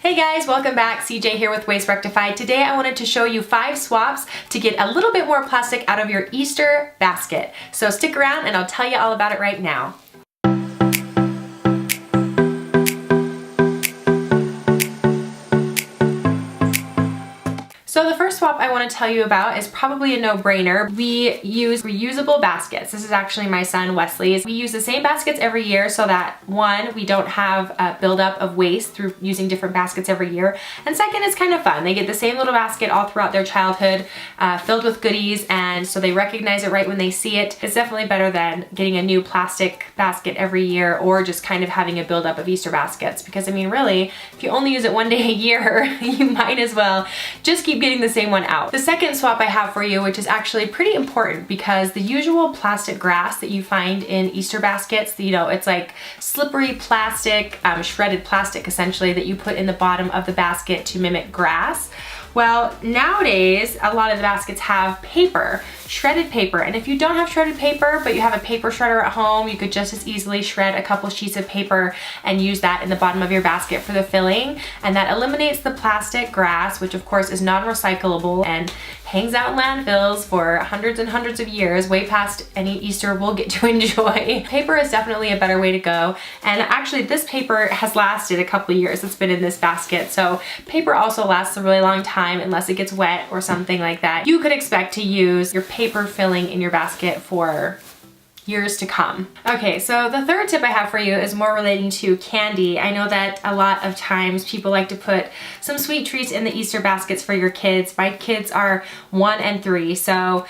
Hey guys, welcome back. CJ here with Waste Rectified. Today I wanted to show you 5 swaps to get a little bit more plastic out of your Easter basket. So stick around and I'll tell you all about it right now. So the first swap I want to tell you about is probably a no-brainer. We use reusable baskets. This is actually my son Wesley's. We use the same baskets every year so that one, we don't have a buildup of waste through using different baskets every year. And second, it's kind of fun. They get the same little basket all throughout their childhood filled with goodies, and so they recognize it right when they see it. It's definitely better than getting a new plastic basket every year or just kind of having a buildup of Easter baskets, because I mean really, if you only use it one day a year, you might as well just keep getting the same one out. The second swap I have for you, which is actually pretty important, because the usual plastic grass that you find in Easter baskets, you know, it's like slippery plastic, shredded plastic essentially, that you put in the bottom of the basket to mimic grass. Well, nowadays, a lot of the baskets have paper, shredded paper. And if you don't have shredded paper, but you have a paper shredder at home, you could just as easily shred a couple sheets of paper and use that in the bottom of your basket for the filling. And that eliminates the plastic grass, which of course is non-recyclable and hangs out in landfills for hundreds and hundreds of years, way past any Easter we'll get to enjoy. Paper is definitely a better way to go. And actually this paper has lasted a couple of years. It's been in this basket. So paper also lasts a really long time unless it gets wet or something like that. You could expect to use your paper filling in your basket for years to come. Okay, so the third tip I have for you is more relating to candy. I know that a lot of times people like to put some sweet treats in the Easter baskets for your kids. My kids are 1 and 3, so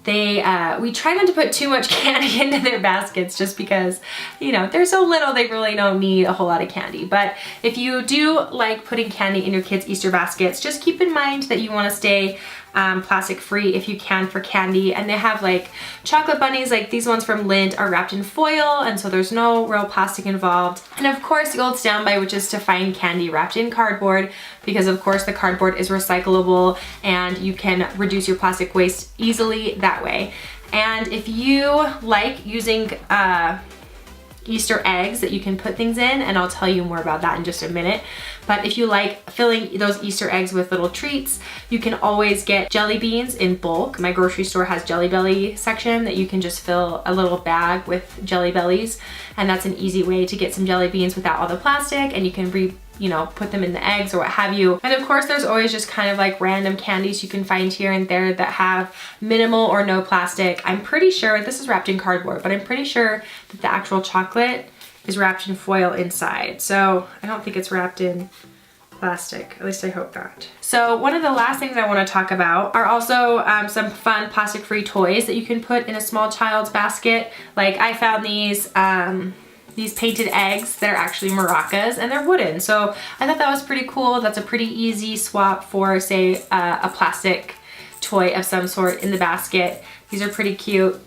we try not to put too much candy into their baskets just because, you know, they're so little they really don't need a whole lot of candy. But if you do like putting candy in your kids' Easter baskets, just keep in mind that you want to stay plastic free if you can for candy. And they have like chocolate bunnies, like these ones from Lindt, are wrapped in foil, and so there's no real plastic involved. And of course the old standby, which is to find candy wrapped in cardboard, because of course the cardboard is recyclable and you can reduce your plastic waste easily that way. And if you like using Easter eggs that you can put things in, and I'll tell you more about that in just a minute. But if you like filling those Easter eggs with little treats, you can always get jelly beans in bulk. My grocery store has Jelly Belly section that you can just fill a little bag with Jelly Bellies, and that's an easy way to get some jelly beans without all the plastic, and you can put them in the eggs or what have you. And of course there's always just kind of like random candies you can find here and there that have minimal or no plastic. I'm pretty sure this is wrapped in cardboard, but I'm pretty sure that the actual chocolate is wrapped in foil inside. So I don't think it's wrapped in plastic, at least I hope not. So one of the last things I want to talk about are also some fun plastic-free toys that you can put in a small child's basket. Like I found these painted eggs that are actually maracas, and they're wooden. So I thought that was pretty cool. That's a pretty easy swap for, say, a plastic toy of some sort in the basket. These are pretty cute.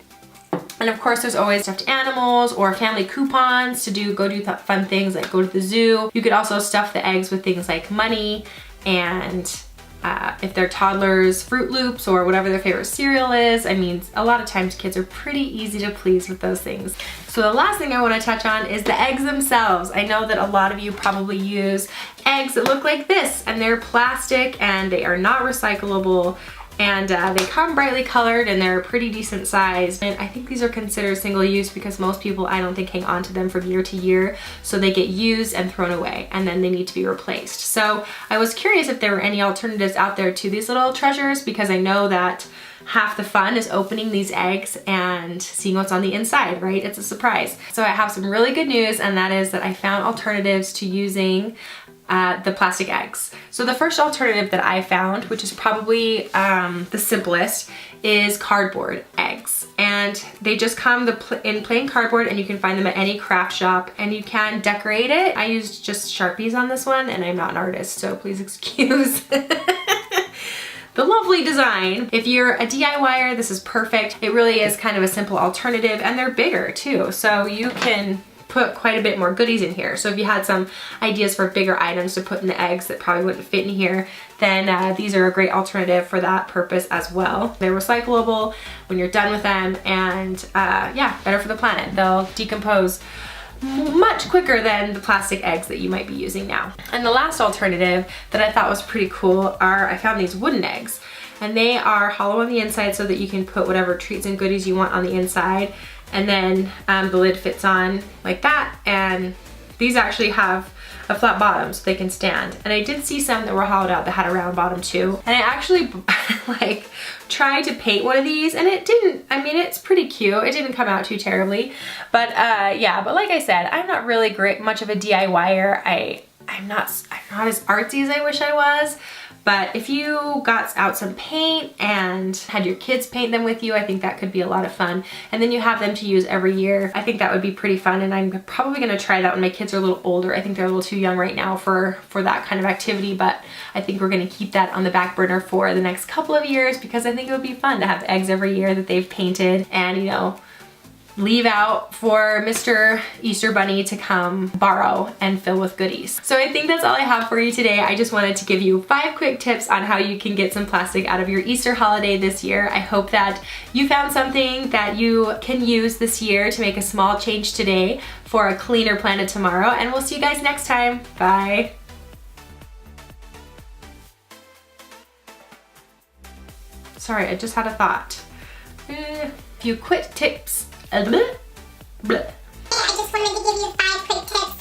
And of course there's always stuffed animals or family coupons to go do fun things like go to the zoo. You could also stuff the eggs with things like money, and if they're toddlers, Fruit Loops or whatever their favorite cereal is. I mean, a lot of times kids are pretty easy to please with those things. So the last thing I want to touch on is the eggs themselves. I know that a lot of you probably use eggs that look like this, and they're plastic and they are not recyclable. And they come brightly colored and they're a pretty decent size. And I think these are considered single use because most people, I don't think, hang on to them from year to year. So they get used and thrown away, and then they need to be replaced. So I was curious if there were any alternatives out there to these little treasures, because I know that half the fun is opening these eggs and seeing what's on the inside, right? It's a surprise. So I have some really good news, and that is that I found alternatives to using the plastic eggs. So the first alternative that I found, which is probably the simplest, is cardboard eggs. And they just come in plain cardboard, and you can find them at any craft shop, and you can decorate it. I used just Sharpies on this one, and I'm not an artist, so please excuse the lovely design. If you're a DIYer, this is perfect. It really is kind of a simple alternative, and they're bigger too, so you can put quite a bit more goodies in here. So if you had some ideas for bigger items to put in the eggs that probably wouldn't fit in here, then these are a great alternative for that purpose as well. They're recyclable when you're done with them, and yeah, better for the planet. They'll decompose much quicker than the plastic eggs that you might be using now. And the last alternative that I thought was pretty cool are, I found these wooden eggs. And they are hollow on the inside so that you can put whatever treats and goodies you want on the inside. And then the lid fits on like that. And these actually have a flat bottom so they can stand. And I did see some that were hollowed out that had a round bottom too. And I actually like tried to paint one of these and it didn't, I mean, it's pretty cute. It didn't come out too terribly. But yeah, but like I said, I'm not really much of a DIYer. I'm not as artsy as I wish I was. But if you got out some paint and had your kids paint them with you, I think that could be a lot of fun. And then you have them to use every year. I think that would be pretty fun, and I'm probably gonna try that when my kids are a little older. I think they're a little too young right now for that kind of activity, but I think we're gonna keep that on the back burner for the next couple of years because I think it would be fun to have eggs every year that they've painted and, you know, leave out for Mr. Easter Bunny to come borrow and fill with goodies. So I think that's all I have for you today. I just wanted to give you 5 quick tips on how you can get some plastic out of your Easter holiday this year. I hope that you found something that you can use this year to make a small change today for a cleaner planet tomorrow, and we'll see you guys next time. Bye. Sorry, I just had a thought. Few quick tips. I just wanted to give you 5 quick tips